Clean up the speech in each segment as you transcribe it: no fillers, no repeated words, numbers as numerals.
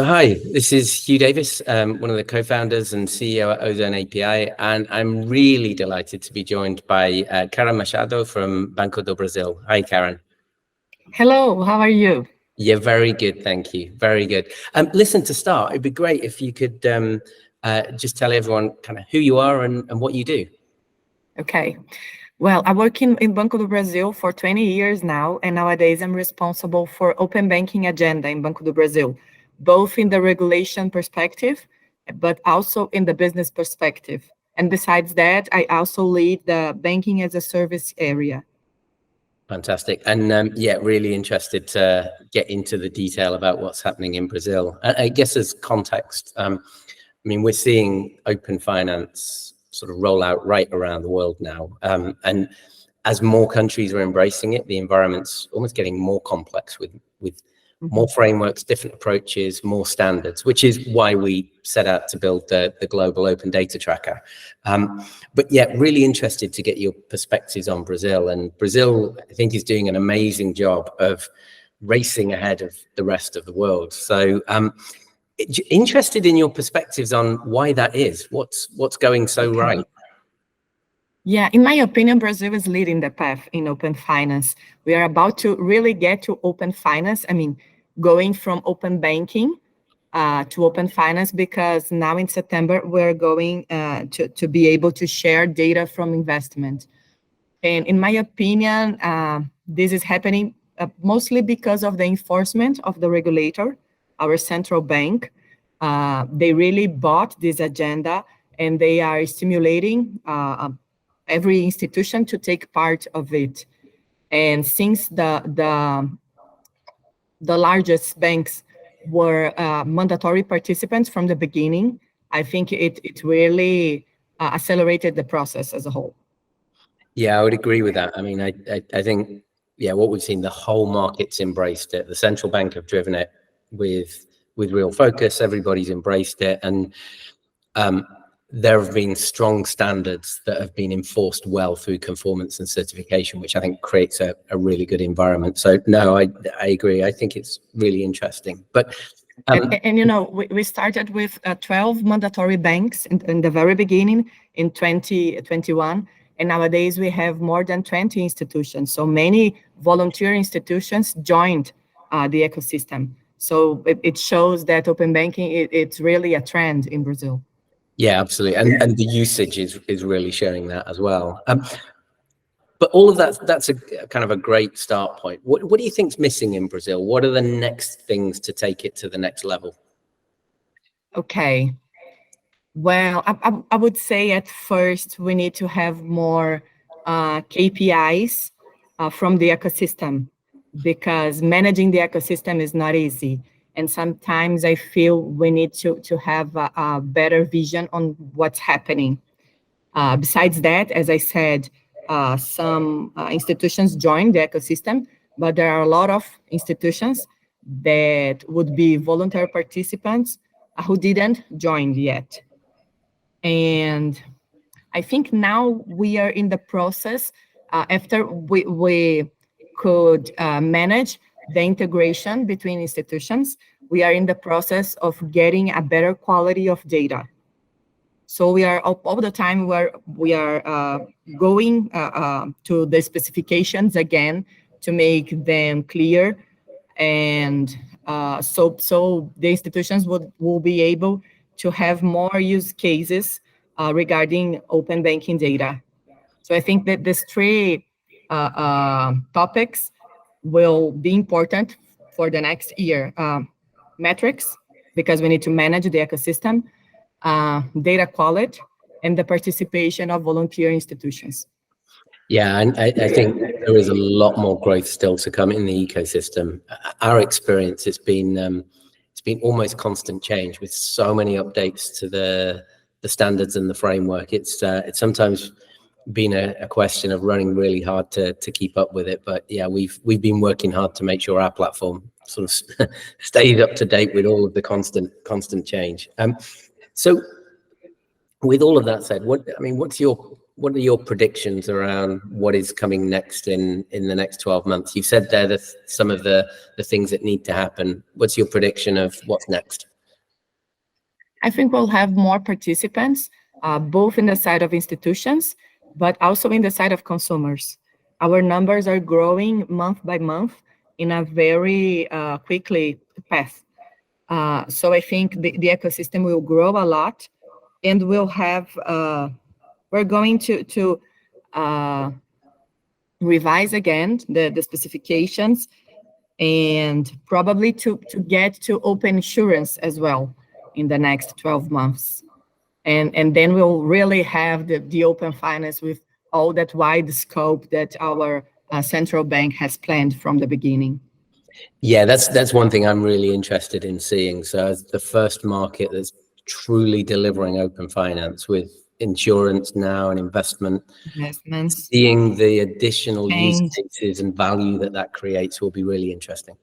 So hi, this is Huw Davies, one of the co-founders and CEO at Ozone API, and I'm really delighted to be joined by Karen Machado from Banco do Brasil. Hi, Karen. Hello, how are you? Yeah, very good, thank you. Very good. Listen, to start, it'd be great if you could just tell everyone kind of who you are and what you do. Okay. Well, I work in Banco do Brasil for 20 years now, and nowadays I'm responsible for open banking agenda in Banco do Brasil, both in the regulation perspective, but also in the business perspective. And besides that, I also lead the banking as a service area. Fantastic. And yeah, really interested to get into the detail about what's happening in Brazil. I guess as context, I mean, we're seeing open finance sort of roll out right around the world now. And as more countries are embracing it, the environment's almost getting more complex with more frameworks, different approaches, more standards, which is why we set out to build the global open data tracker. But yeah, really interested to get your perspectives on Brazil. And Brazil, I think, is doing an amazing job of racing ahead of the rest of the world. So interested in your perspectives on why that is. What's going so right? Yeah, in my opinion, Brazil is leading the path in open finance. We are about to really get to open finance. I mean, going from open banking to open finance, because now in September, we're going to be able to share data from investment. And in my opinion, this is happening mostly because of the enforcement of the regulator, our central bank. They really bought this agenda, and they are stimulating every institution to take part of it. And since the largest banks were mandatory participants from the beginning, I think it really accelerated the process as a whole. Yeah, I would agree with that. I mean, I think, yeah, what we've seen, the whole market's embraced it. The central bank have driven it with real focus. Everybody's embraced it. And there have been strong standards that have been enforced well through conformance and certification, which I think creates a really good environment. So no, I agree. I think it's really interesting. But and you know, we started with 12 mandatory banks in the very beginning in 2021. And nowadays we have more than 20 institutions. So many volunteer institutions joined the ecosystem. So it shows that open banking, it's really a trend in Brazil. Yeah, absolutely. And the usage is really showing that as well. But all of that's a kind of a great start point. What do you think's missing in Brazil? What are the next things to take it to the next level? Okay. Well, I would say at first we need to have more KPIs from the ecosystem, because managing the ecosystem is not easy. And sometimes I feel we need to have a better vision on what's happening. Besides that, as I said, some institutions joined the ecosystem, but there are a lot of institutions that would be voluntary participants who didn't join yet. And I think now we are in the process, after we could manage the integration between institutions, we are in the process of getting a better quality of data. So we are all the time we are going to the specifications again to make them clear, and so the institutions will be able to have more use cases regarding open banking data. So I think that these three topics will be important for the next year. Metrics, because we need to manage the ecosystem, data quality, and the participation of volunteer institutions. Yeah, and I think there is a lot more growth still to come in the ecosystem. Our experience, it's been almost constant change with so many updates to the standards and the framework. It's sometimes been a question of running really hard to keep up with it. But yeah, we've been working hard to make sure our platform sort of stays up to date with all of the constant change. So with all of that said, what are your predictions around what is coming next in the next 12 months? You said there that some of the things that need to happen. What's your prediction of what's next? I think we'll have more participants, both in the side of institutions, but also in the side of consumers. Our numbers are growing month by month in a very quickly path. So I think the ecosystem will grow a lot, and we'll have, we're going to revise again the specifications, and probably to get to open insurance as well in the next 12 months. And then we'll really have the open finance with all that wide scope that our central bank has planned from the beginning. Yeah, that's one thing I'm really interested in seeing. So as the first market that's truly delivering open finance with insurance now and Investments. seeing the additional use And cases and value that creates will be really interesting.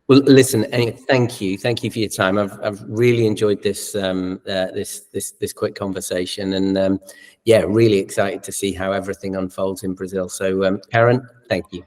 Well, listen, thank you for your time. I've really enjoyed this this quick conversation, and yeah, really excited to see how everything unfolds in Brazil. So, Karen, thank you.